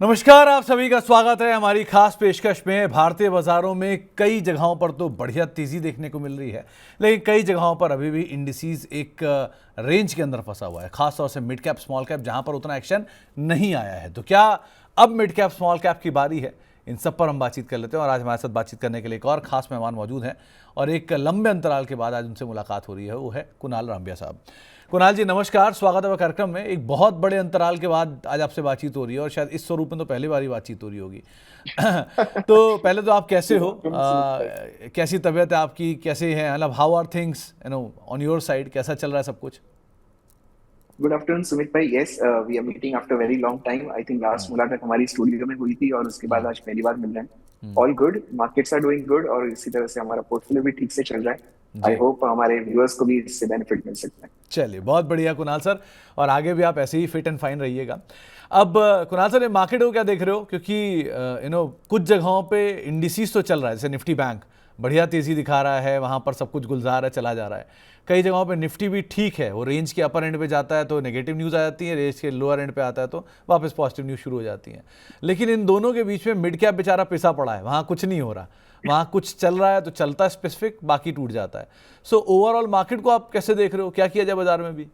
नमस्कार, आप सभी का स्वागत है हमारी खास पेशकश में। भारतीय बाजारों में कई जगहों पर तो बढ़िया तेजी देखने को मिल रही है, लेकिन कई जगहों पर अभी भी इंडिसेस एक रेंज के अंदर फंसा हुआ है, खासतौर से मिड कैप स्मॉल कैप जहां पर उतना एक्शन नहीं आया है। तो क्या अब मिड कैप स्मॉल कैप की बारी है? इन सब पर हम बातचीत कर लेते हैं और आज हमारे साथ बातचीत करने के लिए एक और खास मेहमान मौजूद हैं और एक लंबे अंतराल के बाद आज उनसे मुलाकात हो रही है। वो है कुणाल रामबिया साहब। कुणाल जी नमस्कार, स्वागत है कार्यक्रम में। एक बहुत बड़े अंतराल के बाद आज आपसे बातचीत हो रही है और शायद इस स्वरूप में तो पहली बार ही बातचीत हो रही होगी। तो पहले तो आप कैसे हो? कैसी तबीयत है आपकी? कैसे हैं, मतलब how are things on your side? कैसा चल रहा है सब कुछ? गुड आफ्टरनून सुमित भाई। Yes, we are meeting after very long time. I think last मुलाकात हमारी स्टूडियो में हुई थी और उसके बाद आज पहली बार मिल रहे हैं। All good, markets are doing good और इसी तरह से हमारा पोर्टफोलियो भी ठीक से चल रहा है। आई जी होप हमारे व्यूअर्स को भी इससे बेनिफिट मिल सकता है। चलिए, बहुत बढ़िया कुणाल सर, और आगे भी आप ऐसे ही फिट एंड फाइन रहिएगा। अब कुणाल सर, ये मार्केट को क्या देख रहे हो? क्योंकि कुछ जगहों पे इंडिसेस तो चल रहा है, जैसे निफ्टी बैंक बढ़िया तेजी दिखा रहा है, वहाँ पर सब कुछ गुलजार है, चला जा रहा है। कई जगहों पे निफ्टी भी ठीक है, वो रेंज के अपर एंड पे जाता है तो नेगेटिव न्यूज़ आ जाती है, रेंज के लोअर एंड पे आता है तो वापस पॉजिटिव न्यूज़ शुरू हो जाती है। लेकिन इन दोनों के बीच में मिड कैप बेचारा पिसा पड़ा है, वहाँ कुछ नहीं हो रहा। वहाँ कुछ चल रहा है तो चलता है स्पेसिफिक, बाकी टूट जाता है। सो ओवरऑल मार्केट को आप कैसे देख रहे हो? क्या किया जाए बाजार में भी?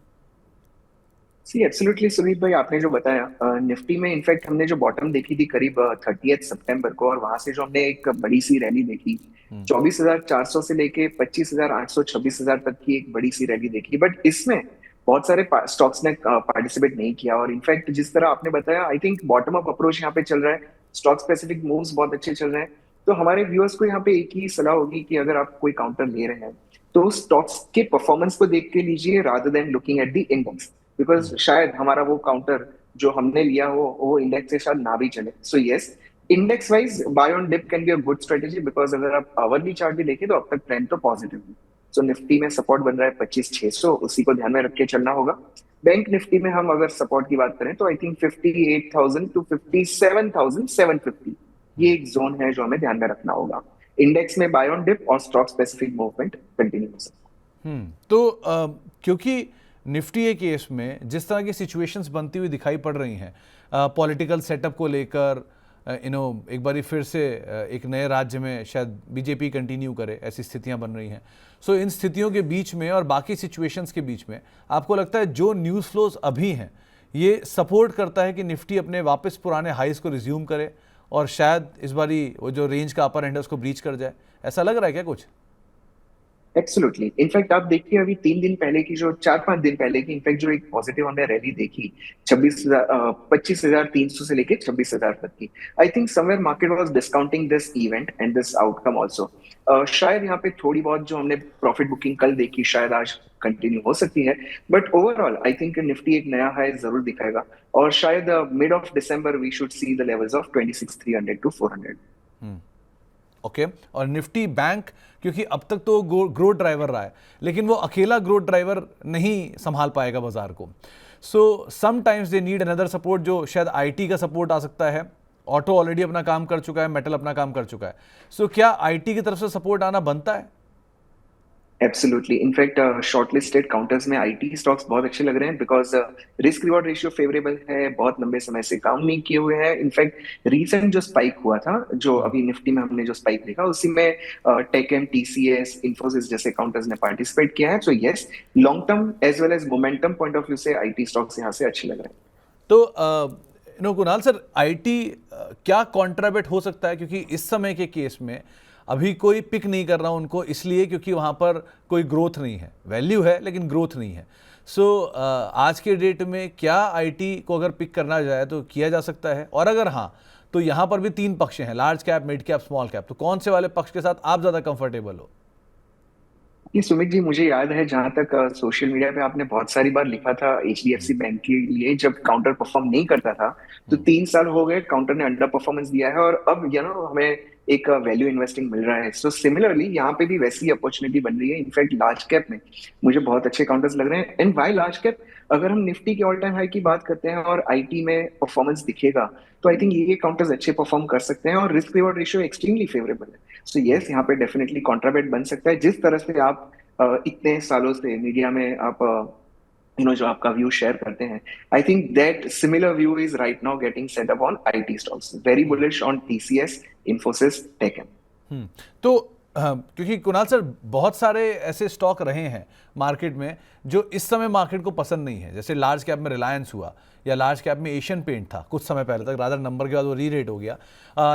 सी एब्सोल्युटली सुमित भाई, आपने जो बताया निफ्टी में इनफैक्ट हमने जो बॉटम देखी थी करीब 30 सितंबर को, और वहां से जो हमने एक बड़ी सी रैली देखी 24,400 से लेके 25,800 26,000 तक की एक बड़ी सी रैली देखी। बट इसमें बहुत सारे स्टॉक्स ने पार्टिसिपेट नहीं किया और इनफैक्ट जिस तरह आपने बताया, I think bottom up approach यहाँ पे चल रहा है। स्टॉक स्पेसिफिक मूव्स बहुत अच्छे चल रहे हैं। तो हमारे व्यूअर्स को यहाँ पे एक ही सलाह होगी कि अगर आप कोई काउंटर ले रहे हैं तो स्टॉक्स के परफॉर्मेंस को देख के लीजिए rather than looking at the index, because शायद हमारा वो काउंटर जो हमने लिया हो वो इंडेक्स से शायद ना भी चले। So yes, index wise buy on dip can be a good strategy, because अगर आप आवरली चार्ट भी देखें तो अब तक ट्रेंड तो पॉजिटिव है। सो निफ्टी में सपोर्ट बन रहा है 25,600, उसी को ध्यान में रख के चलना होगा। बैंक निफ्टी में हम अगर सपोर्ट की बात करें तो आई थिंक 58,000 टू 57,750 ये एक जोन है जो हमें ध्यान में रखना होगा। इंडेक्स में बाय ऑन डिप और स्टॉक स्पेसिफिक मूवमेंट कंटिन्यू हो सकता तो क्योंकि निफ्टी के केस में जिस तरह की सिचुएशंस बनती हुई दिखाई पड़ रही हैं, पॉलिटिकल सेटअप को लेकर, एक बारी फिर से एक नए राज्य में शायद बीजेपी कंटिन्यू करे, ऐसी स्थितियां बन रही हैं। सो इन स्थितियों के बीच में और बाकी सिचुएशंस के बीच में आपको लगता है जो न्यूज़ फ्लोज अभी हैं ये सपोर्ट करता है कि निफ्टी अपने वापस पुराने हाइस को रिज्यूम करे और शायद इस बारी वो जो रेंज का अपर एंड है उसको ब्रीच कर जाए? ऐसा लग रहा है क्या कुछ? एब्सोल्युटली। इनफैक्ट आप देखिए अभी 3 दिन पहले की जो 4-5 दिन पहले की इनफैक्ट जो एक पॉजिटिव हमने रैली देखी 25,300 से लेके 26,000 तक की। I think somewhere market was discounting this event and this outcome also. शायद यहाँ पे थोड़ी बहुत जो हमने प्रॉफिट बुकिंग कल देखी शायद आज कंटिन्यू हो सकती है। But overall I think Nifty एक नया हाई जरूर दिखाएगा और शायद mid of December we should see the levels of 26,300 to 400। Okay और निफ्टी बैंक, क्योंकि अब तक तो ग्रोथ ड्राइवर रहा है, लेकिन वो अकेला ग्रोथ ड्राइवर नहीं संभाल पाएगा बाजार को। So sometimes they need another support, जो शायद आईटी का सपोर्ट आ सकता है। ऑटो ऑलरेडी अपना काम कर चुका है, मेटल अपना काम कर चुका है। सो क्या आईटी की तरफ से सपोर्ट आना बनता है? एब्सोल्युटली। इनफैक्ट शॉर्टलिस्टेड काउंटर्स में आईटी स्टॉक्स बहुत अच्छे लग रहे हैं because risk reward ratio favourable है, बहुत लंबे समय से काम नहीं किए हुए हैं। इनफैक्ट रीसेंट जो स्पाइक हुआ था, जो अभी निफ्टी में हमने जो स्पाइक देखा, उसी में टेकएम, टीसीएस, इन्फोसिस जैसे काउंटर्स ने पार्टिसिपेट किया है। So yes, long term as well as momentum point of view से आईटी स्टॉक्स यहाँ से अच्छे लग रहे हैं। तो कुणाल सर, आईटी क्या कॉन्ट्राबेट हो सकता है? क्योंकि इस समय के केस में अभी कोई पिक नहीं कर रहा उनको, इसलिए क्योंकि वहाँ पर कोई ग्रोथ नहीं है। वैल्यू है लेकिन ग्रोथ नहीं है। सो आज के डेट में क्या आईटी को अगर पिक करना जाए तो किया जा सकता है? और अगर हाँ, तो यहाँ पर भी तीन पक्ष हैं, large cap, mid cap, small cap. तो कौन से वाले पक्ष के साथ आप ज़्यादा कंफर्टेबल हो? ये सुमित जी, मुझे याद है जहां तक सोशल मीडिया पे आपने बहुत सारी बार लिखा था एचडीएफसी बैंक के लिए जब काउंटर परफॉर्म नहीं करता था, तो 3 साल हो गए काउंटर ने अंडर परफॉर्मेंस दिया है और अब हमें एक वैल्यू इन्वेस्टिंग मिल रहा है। सो सिमिलरली यहाँ पे भी वैसी अपॉर्चुनिटी बन रही है। इनफैक्ट लार्ज कैप में मुझे बहुत अच्छे काउंटर्स लग रहे हैं। एंड वाई लार्ज कैप, अगर हम निफ्टी के ऑल टाइम हाई की बात करते हैं और आईटी में परफॉर्मेंस दिखेगा तो आई थिंक ये काउंटर्स अच्छे परफॉर्म कर सकते हैं और risk reward ratio extremely favourable है। सो यस, यहाँ पे डेफिनेटली कॉन्ट्राबेट बन सकता है। जिस तरह से आप इतने सालों से मीडिया में आप जो आपका व्यू शेयर करते हैं, I think that similar view is right now getting set up on IT stocks, very bullish on TCS, Infosys, taken. तो क्योंकि कुणाल सर बहुत सारे ऐसे स्टॉक रहे हैं मार्केट में जो इस समय मार्केट को पसंद नहीं है, जैसे लार्ज कैप में रिलायंस हुआ या लार्ज कैप में एशियन पेंट था कुछ समय पहले तक, रादर नंबर के बाद वो री रेट हो गया।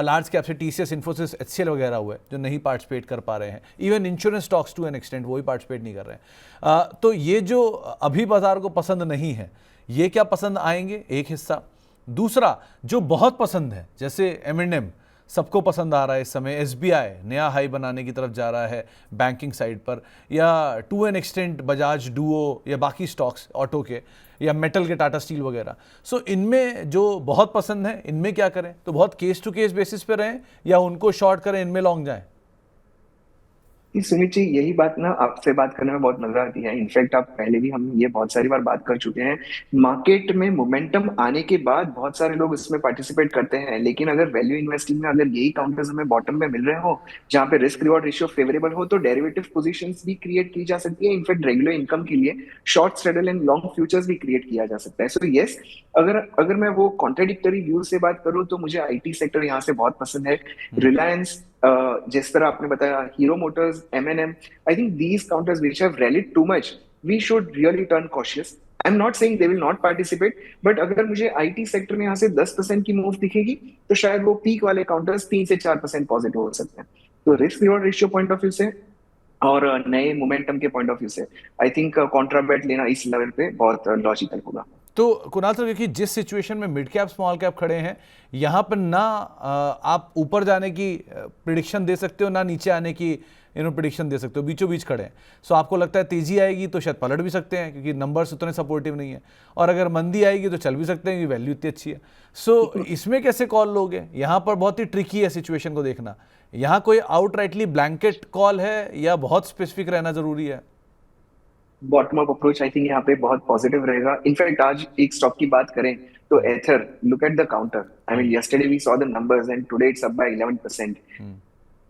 लार्ज कैप से टीसीएस, इन्फोसिस, एचसीएल वगैरह हुए जो नहीं पार्टिसिपेट कर पा रहे हैं। Even insurance stocks to an extent वो भी पार्टिसिपेट नहीं कर रहे हैं। तो ये जो अभी बाजार को पसंद नहीं है, ये क्या पसंद आएंगे, एक हिस्सा। दूसरा जो बहुत पसंद है, जैसे एम सबको पसंद आ रहा है इस समय, एसबीआई नया हाई बनाने की तरफ जा रहा है बैंकिंग साइड पर, या to an extent Bajaj duo या बाकी स्टॉक्स ऑटो के या मेटल के टाटा स्टील वगैरह। सो इनमें जो बहुत पसंद है, इनमें क्या करें? तो बहुत केस टू केस बेसिस पे रहें या उनको शॉर्ट करें, इनमें लॉन्ग जाएं? सुमित जी, यही बात ना आपसे बात करने में बहुत मजा आती है। इनफैक्ट आप पहले भी हम ये बहुत सारी बार बात कर चुके हैं। मार्केट में मोमेंटम आने के बाद बहुत सारे लोग इसमें पार्टिसिपेट करते हैं, लेकिन अगर वैल्यू इन्वेस्टिंग में अगर यही काउंटर्स हमें बॉटम में मिल रहे हो, जहाँ पे रिस्क रिवॉर्ड रेशियो फेवरेबल हो, तो डेरिवेटिव पोजीशंस भी क्रिएट की जा सकती है। इनफैक्ट रेगुलर इनकम के लिए short straddle and long futures भी क्रिएट किया जा सकता है। सो यस, अगर अगर मैं वो कॉन्ट्रेडिक्टरी व्यू से बात करूँ तो मुझे आईटी सेक्टर यहाँ से बहुत पसंद है। रिलायंस, जिस तरह आपने बताया, हीरो मोटर्स, एमएनएम, I think these counters which have rallied too much, we should really turn cautious. I'm not saying they will not participate, but अगर मुझे आईटी सेक्टर में यहाँ से 10% की मूव दिखेगी, तो शायद वो पीक वाले काउंटर्स 3 से 4% पॉजिटिव हो सकते हैं। तो risk reward ratio point of view से और नए मोमेंटम के पॉइंट ऑफ व्यू से आई थिंक कॉन्ट्राबेट लेना इस लेवल पे बहुत लॉजिकल होगा। तो कुणाल सर, देखिए जिस सिचुएशन में मिड कैप स्मॉल कैप खड़े हैं, यहाँ पर ना आप ऊपर जाने की प्रिडिक्शन दे सकते हो, ना नीचे आने की प्रिडिक्शन दे सकते हो, बीचों बीच खड़े हैं। सो आपको लगता है तेजी आएगी तो शायद पलट भी सकते हैं क्योंकि नंबर्स उतने सपोर्टिव नहीं है, और अगर मंदी आएगी तो चल भी सकते हैं क्योंकि वैल्यू इतनी अच्छी है। सो इसमें कैसे कॉल लोगे? यहाँ पर बहुत ही ट्रिकी है सिचुएशन को देखना। यहाँ कोई आउटराइटली ब्लैंकेट कॉल है या बहुत स्पेसिफिक रहना जरूरी है? Bottom up approach I think यहाँ पे बहुत पॉजिटिव रहेगा। इनफैक्ट आज एक स्टॉक की बात करें तो Ather, look at the counter, I mean yesterday we saw the numbers and today it's up by 11%।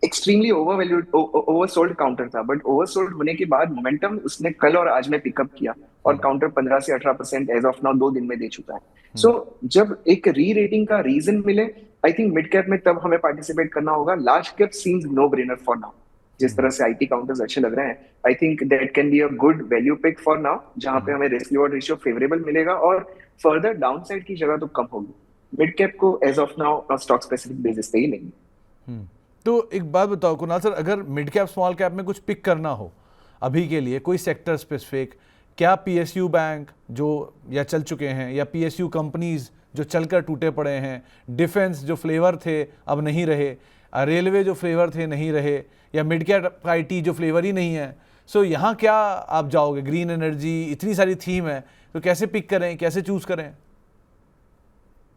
Extremely overvalued, oversold counter था, बट ओवरसोल्ड होने के बाद मोमेंटम उसने कल और आज में पिकअप किया और काउंटर 15 से 18% एज ऑफ नाउ 2 दिन में दे चुका है। सो जब एक री रेटिंग का रीजन मिले, आई थिंक मिड कैप में तब हमें पार्टिसिपेट करना होगा। Large cap seems no brainer for now. जिस तरह से आईटी काउंटर्स अच्छे लग रहे हैं, I think that can be a good value pick for now, जहां पे हमें रिस्क रिवॉर्ड रेशियो फेवरेबल मिलेगा और फर्दर डाउनसाइड की जगह तो कम होगी। मिड कैप को as of now stock specific basis पे ही लेंगे। तो एक बात बताओ कुणाल सर, अगर मिड कैप स्मॉल कैप में कुछ पिक करना हो अभी के लिए, कोई सेक्टर स्पेसिफिक, क्या पीएसयू बैंक जो या चल चुके हैं, या पीएसयू कंपनीज जो चलकर टूटे पड़े हैं, डिफेंस जो फ्लेवर थे अब नहीं रहे, रेलवे जो फ्लेवर थे नहीं रहे, या मिड कैप आईटी जो फ्लेवर ही नहीं है, सो यहाँ क्या आप जाओगे? ग्रीन एनर्जी, इतनी सारी थीम है, तो कैसे पिक करें, कैसे चूज करें?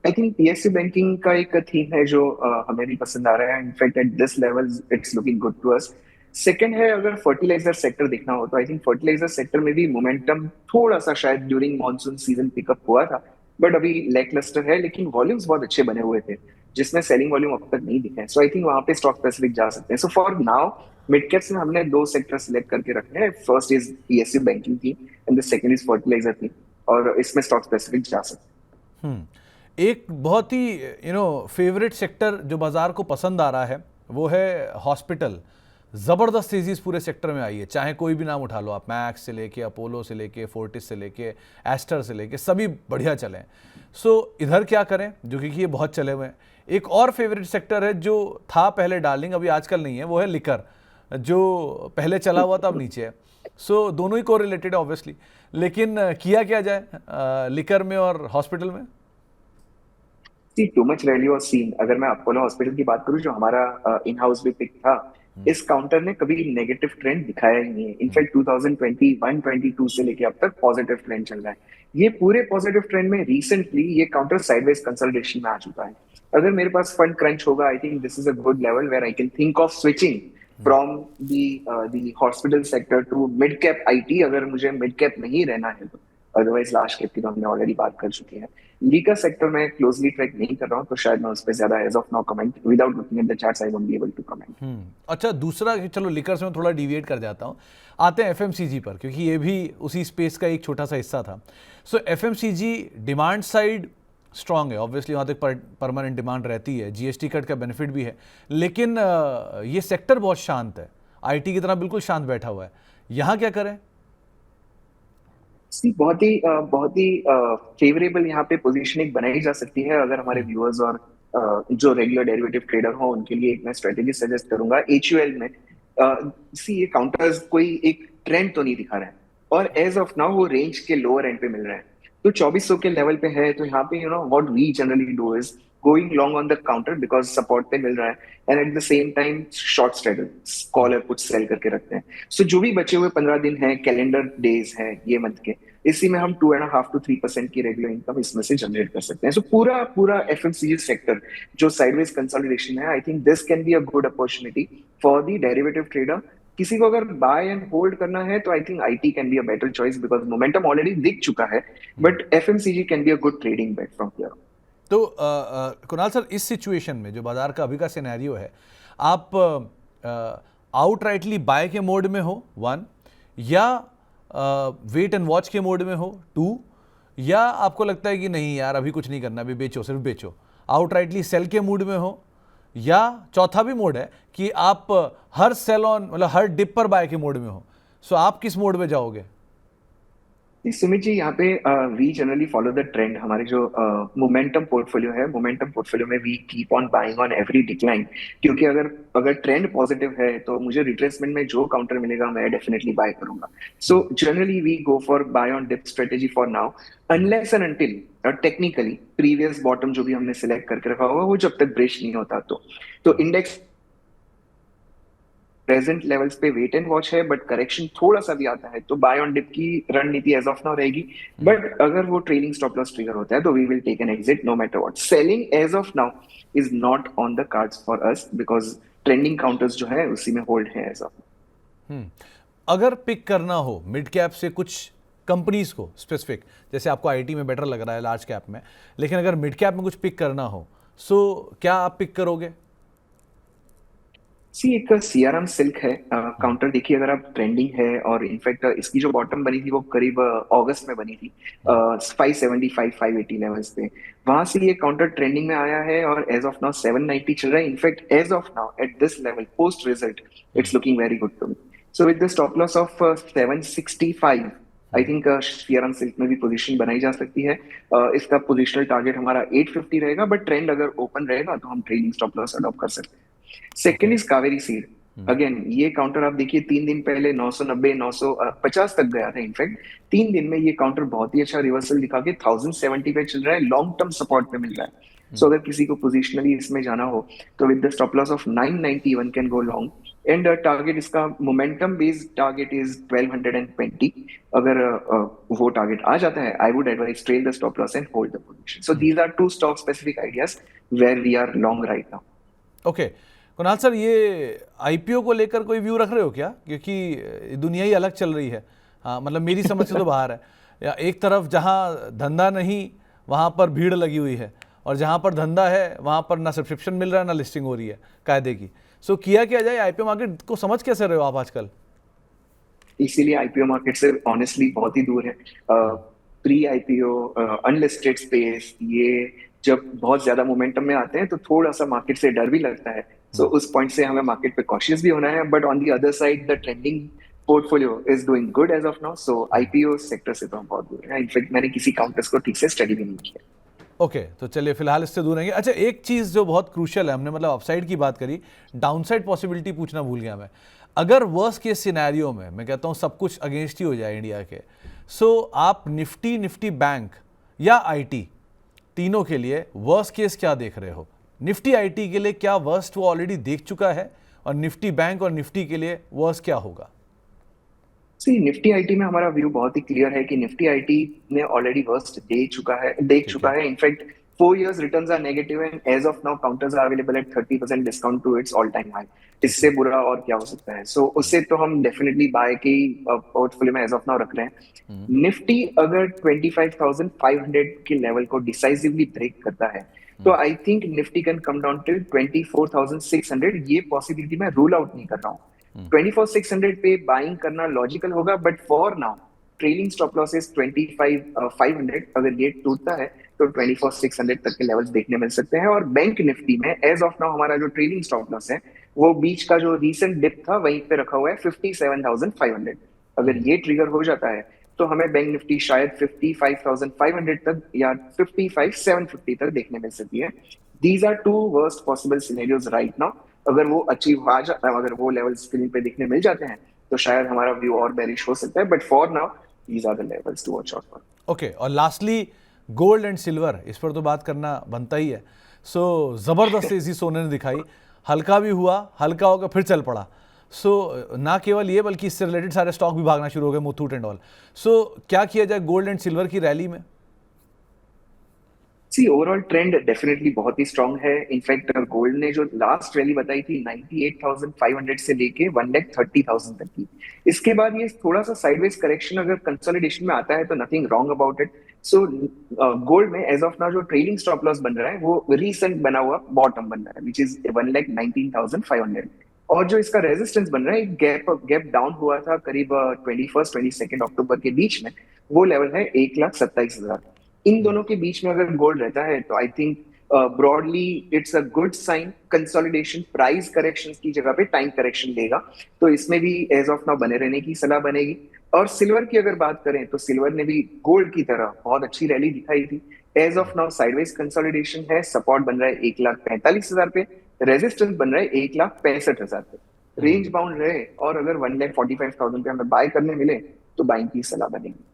आई थिंक पीएसयू बैंकिंग का एक थीम है जो हमें भी पसंद आ रहा है। In fact at this level it's looking good to us. Second है, अगर फर्टिलाइजर सेक्टर देखना हो तो आई थिंक फर्टिलाइजर सेक्टर में भी मोमेंटम थोड़ा सा शायद ड्यूरिंग मॉनसून सीजन पिकअप हुआ था, बट अभी लैकलस्टर है, लेकिन वॉल्यूम्स बहुत अच्छे बने हुए थे जिसमें सेलिंग वॉल्यूम अब तक नहीं दिखे हैं। सो आई थिंक वहां पे स्टॉक स्पेसिफिक जा सकते हैं। So for now mid caps में हमने 2 सेक्टर सिलेक्ट करके रखे हैं। फर्स्ट इज पीएसयू बैंकिंग थी and the second is fertilizer थी, और इसमें स्टॉक स्पेसिफिक जा सकते हैं। एक बहुत ही फेवरेट सेक्टर जो बाजार को पसंद आ रहा है वो है हॉस्पिटल। ज़बरदस्त तेज़ी इस पूरे सेक्टर में आई है, चाहे कोई भी नाम उठा लो आप, मैक्स से लेके अपोलो से लेके फोर्टिस से लेके एस्टर से लेके, सभी बढ़िया चले हैं। सो इधर क्या करें, जो कि ये बहुत चले हुए हैं। एक और फेवरेट सेक्टर है जो था पहले डार्लिंग, अभी आजकल नहीं है, वो है लिकर, जो पहले चला हुआ था अब नीचे है। सो दोनों ही को रिलेटेड है ऑब्वियसली, लेकिन किया क्या जाए लिकर में और हॉस्पिटल में? सी टू मच वैल्यू और सीन। अगर मैं अपोलो हॉस्पिटल की बात करूं जो हमारा इन हाउस भी पिक था, इस काउंटर ने कभी नेगेटिव ट्रेंड दिखाया ही नहीं है। इनफैक्ट 2021-22 से लेके अब तक पॉजिटिव ट्रेंड चल रहा है। ये पूरे पॉजिटिव ट्रेंड में रिसेंटली ये काउंटर साइडवेज कंसोलिडेशन में आ चुका है। अगर मेरे पास फंड क्रंच होगा, I think this is a good level where I can think of switching from the hospital sector to mid cap IT, अगर मुझे मिड कैप नहीं रहना है तो। अदरवाइज लार्ज कैप की तो हमने ऑलरेडी बात कर चुके हैं। लीकर सेक्टर में क्लोजली ट्रैक नहीं कर रहा हूँ, तो शायद मैं उस पर ज्यादा as of now comment, without looking at the charts I won't be able to comment. अच्छा, दूसरा चलो लिकर से मैं थोड़ा डिविएट कर जाता हूँ, आते हैं एफएमसीजी पर, क्योंकि ये भी उसी स्पेस का एक छोटा सा हिस्सा था। सो एफएमसीजी डिमांड साइड स्ट्रांग है, ऑब्वियसली वहाँ तक परमानेंट डिमांड रहती है, जीएसटी कट का बेनिफिट भी है, लेकिन ये सेक्टर बहुत शांत है, आईटी की तरह बिल्कुल शांत बैठा हुआ है। यहाँ क्या करें? बहुत ही फेवरेबल यहाँ पे पोजीशनिंग बनाई जा सकती है अगर हमारे व्यूअर्स और जो रेगुलर डेरिवेटिव ट्रेडर हो उनके लिए एक मैं स्ट्रेटेजी सजेस्ट करूंगा। एचयूएल में सी ये काउंटर्स कोई एक ट्रेंड तो नहीं दिखा रहा है, और एज ऑफ नाउ वो रेंज के लोअर एंड पे मिल रहा है, तो 2400 के लेवल पे है। तो यहाँ पे what we generally do is going long on the counter because support पे मिल रहा है, and at the same time short straddle collar कुछ सेल करके रखते हैं। सो जो भी बचे हुए 15 दिन हैं, कैलेंडर डेज हैं ये मंथ के, इसी में हम 2.5 to 3% की रेगुलर इनकम इसमें से जनरेट कर सकते हैं। सो पूरा पूरा एफएमसीजी सेक्टर जो साइडवेज कंसोलिडेशन है, I think this can be a good opportunity for the derivative trader. किसी को अगर बाय एंड होल्ड करना है तो I think IT can be a better choice because momentum already दिख चुका है, but FMCG can be a good trading bet from here. तो कुणाल सर, इस सिचुएशन में जो बाजार का अभी का सिनेरियो है, आप आउटराइटली बाय के मोड में हो 1, या वेट एंड वॉच के मोड में हो 2, या आपको लगता है कि नहीं यार अभी कुछ नहीं करना, अभी बेचो, सिर्फ बेचो, आउटराइटली सेल के मूड में हो, या चौथा भी मोड है कि आप हर सेल ऑन मतलब हर डिप पर बाय के मोड में हो। सो आप किस मोड में जाओगे? सुमित जी, यहाँ पे we generally follow the trend. हमारे जो मोमेंटम पोर्टफोलियो है, मोमेंटम पोर्टफोलियो में we keep on buying on every decline, क्योंकि अगर अगर ट्रेंड पॉजिटिव है तो मुझे रिट्रेसमेंट में जो काउंटर मिलेगा मैं डेफिनेटली बाय करूंगा। So generally we go for buy on dip strategy for now, unless and until technically previous bottom जो भी हमने सिलेक्ट करके रखा होगा वो जब तक ब्रेच नहीं होता। तो इंडेक्स प्रेजेंट लेवल्स पे वेट एंड वॉच है, बट करेक्शन थोड़ा सा भी आता है तो बाय ऑन डिप की रणनीति एज ऑफ नाउ रहेगी। बट अगर वो ट्रेलिंग स्टॉप लॉस ट्रिगर होता है तो we will take an exit no matter what. Selling as of now is not on the cards for us because trending counters जो है उसी में होल्ड है एज ऑफ नाउ। अगर पिक करना हो मिड कैप से कुछ कंपनीज को स्पेसिफिक, जैसे आपको आईटी में बेटर लग रहा है लार्ज कैप में, लेकिन अगर मिड कैप में कुछ पिक करना हो, सो क्या आप पिक करोगे? सी एक सीआरएम सिल्क है काउंटर, देखिए अगर आप ट्रेंडिंग है, और इनफैक्ट इसकी जो बॉटम बनी थी वो करीब अगस्त में बनी थी 575 580 लेवल्स पे, वहां से ये काउंटर ट्रेंडिंग में आया है और एज ऑफ नाउ 790 चल रहा है। In fact as of now at this level post result it's looking very good to me. So with the stop loss of 765 I think CRM silk में भी पोजीशन बनाई जा सकती है। इसका पोजिशनल टारगेट हमारा 850 रहेगा, बट ट्रेंड अगर ओपन रहेगा तो हम ट्रेडिंग स्टॉप लॉस अडॉप्ट कर सकते हैं। Second is Kaveri seed. Again ये काउंटर आप देखिए 3 दिन पहले 990 950 तक गया था। इनफैक्ट 3 दिन में ये काउंटर बहुत ही अच्छा रिवर्सल दिखा के 1070 पे चल रहा है, लॉन्ग टर्म सपोर्ट पे मिल रहा है। सो अगर किसी को पोजिशनली इसमें जाना हो तो with the stop loss of 991 can go long, and target इसका मोमेंटम बेस्ड टारगेट इज 1220। अगर वो टारगेट आ जाता है I would advise trail the stop loss and hold the position. So these are 2 stock specific ideas where we are long right now. Okay Kunal sir, ये IPO को लेकर कोई व्यू रख रहे हो क्या? क्योंकि दुनिया ही अलग चल रही है। हाँ, मतलब मेरी समझ से तो बाहर है। या एक तरफ जहाँ धंधा नहीं वहाँ पर भीड़ लगी हुई है, और जहाँ पर धंधा है वहाँ पर ना सब्सक्रिप्शन मिल रहा है ना लिस्टिंग हो रही है कायदे की। सो किया क्या जाए? आईपीओ मार्केट को समझ कैसे रहे हो आप आजकल? इसीलिए आईपीओ मार्केट से ऑनेस्टली बहुत ही दूर है। प्री आईपीओ अनलिस्टेड स्पेस, ये जब बहुत ज्यादा मोमेंटम में आते हैं तो थोड़ा सा मार्केट से डर भी लगता है। सो उस पॉइंट से हमें मार्केट पे कॉशियस भी होना है, but on the other side the trending portfolio is doing good as of now. So IPO sector से तो हम बहुत दूर हैं। इनफैक्ट मैंने किसी काउंटर्स को ठीक से स्टडी भी नहीं किया। ओके, तो चलिए फिलहाल इससे दूर रहेंगे। अच्छा, एक चीज़ जो बहुत क्रूशियल है, हमने मतलब अपसाइड की बात करी, डाउनसाइड पॉसिबिलिटी पूछना भूल गया मैं। अगर वर्स्ट केस सिनेरियो में मैं कहता हूँ सब कुछ अगेंस्ट ही हो जाए इंडिया के, सो आप निफ्टी बैंक या आईटी तीनों के लिए वर्स्ट केस क्या देख रहे हो? निफ्टी आईटी के लिए क्या वर्स्ट वो ऑलरेडी देख चुका है, और निफ्टी बैंक और निफ्टी के लिए वर्स्ट क्या होगा? सी निफ्टी आईटी में हमारा व्यू बहुत ही क्लियर है कि निफ्टी आईटी ने ऑलरेडी वर्स्ट देख चुका है। In fact 4 years returns are negative and as of now counters are available at 30% discount to its all time high. इससे बुरा और क्या हो सकता है? सो उससे तो हम डेफिनेटली बाय के पोर्टफोलियो में एज ऑफ नाउ रख रहे हैं। निफ्टी अगर 25,500 के लेवल को डिसाइसिवली ब्रेक करता है तो I think Nifty can come down to 24,600। ये पॉसिबिलिटी मैं रूल आउट नहीं कर रहा हूँ। 24,600 पे बाइंग करना लॉजिकल होगा, but for now trailing stop loss is 25,500। अगर ये टूटता है तो 24,600 तक के लेवल्स देखने मिल सकते हैं। और बैंक निफ्टी में एज ऑफ नाउ हमारा जो ट्रेलिंग स्टॉप लॉस है वो बीच का जो रीसेंट डिप था वहीं पे रखा हुआ है 57,500। अगर ये ट्रिगर हो जाता है तो हमें बैंक निफ्टी शायद 55,500 तक या 55,750 तक देखने मिल सकती है। These are two worst possible scenarios right now. अगर वो अचीव आ जाता है, अगर वो लेवल स्क्रीन पे देखने मिल जाते हैं तो शायद हमारा व्यू और बेरिश हो सकता है, but for now these are the levels to watch out for. Okay, और लास्टली गोल्ड एंड सिल्वर, इस पर तो बात करना बनता ही है। सो जबरदस्त तेजी सोने ने दिखाई, हल्का भी हुआ, हल्का होकर फिर चल पड़ा। सो ना केवल ये बल्कि इससे रिलेटेड सारे स्टॉक भी भागना शुरू हो गए, मुथूट एंड ऑल। सो क्या किया जाए गोल्ड एंड सिल्वर की रैली में? सी ओवरऑल ट्रेंड डेफिनेटली बहुत ही स्ट्रांग है। इनफैक्ट गोल्ड ने जो लास्ट रैली बताई थी 98,500 से लेके 1,30,000 तक की, इसके बाद ये थोड़ा सा साइडवेज करेक्शन अगर कंसोलिडेशन में आता है तो nothing wrong about it. So gold में एज ऑफ नाउ जो ट्रेलिंग स्टॉप लॉस बन रहा है वो रीसेंट बना हुआ बॉटम बन रहा है विच इज 1,19,500। और जो इसका रेजिस्टेंस बन रहा है, गैप डाउन हुआ था करीब 21-22 अक्टूबर के बीच में, वो लेवल है 1,27,000। इन दोनों के बीच में अगर गोल्ड रहता है तो I think broadly it's a good sign. Consolidation price correction की जगह पे टाइम करेक्शन देगा, तो इसमें भी एज ऑफ नाउ बने रहने की सलाह बनेगी। और सिल्वर की अगर बात करें तो सिल्वर ने भी गोल्ड की तरह बहुत अच्छी रैली दिखाई थी। As of now sideways consolidation है, सपोर्ट बन रहा है 1,45,000 पे, रेजिस्टेंस बन रहा है 1,65,000 पे। रेंज बाउंड रहे और अगर 1,45,000 पे हमें बाय करने मिले तो बाइंग की सलाह बनेगी।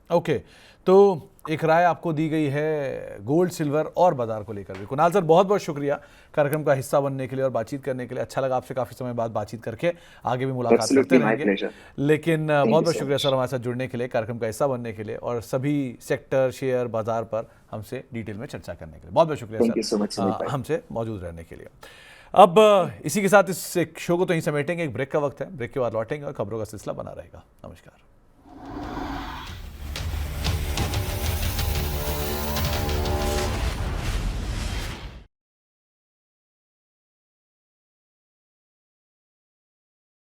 ओके, तो एक राय आपको दी गई है गोल्ड, सिल्वर और बाजार को लेकर भी। कुणाल सर, बहुत बहुत शुक्रिया कार्यक्रम का हिस्सा बनने के लिए और बातचीत करने के लिए। अच्छा लगा आपसे काफ़ी समय बाद बातचीत करके, आगे भी मुलाकात करते रहेंगे। लेकिन बहुत बहुत शुक्रिया सर हमारे साथ जुड़ने के लिए, कार्यक्रम का हिस्सा बनने के लिए और सभी सेक्टर, शेयर, बाजार पर हमसे डिटेल में चर्चा करने के लिए। बहुत बहुत शुक्रिया सर हमसे मौजूद रहने के लिए। अब इसी के साथ इस शो को तो यहीं समेटेंगे, एक ब्रेक का वक्त है। ब्रेक के बाद लौटेंगे और खबरों का सिलसिला बना रहेगा। नमस्कार।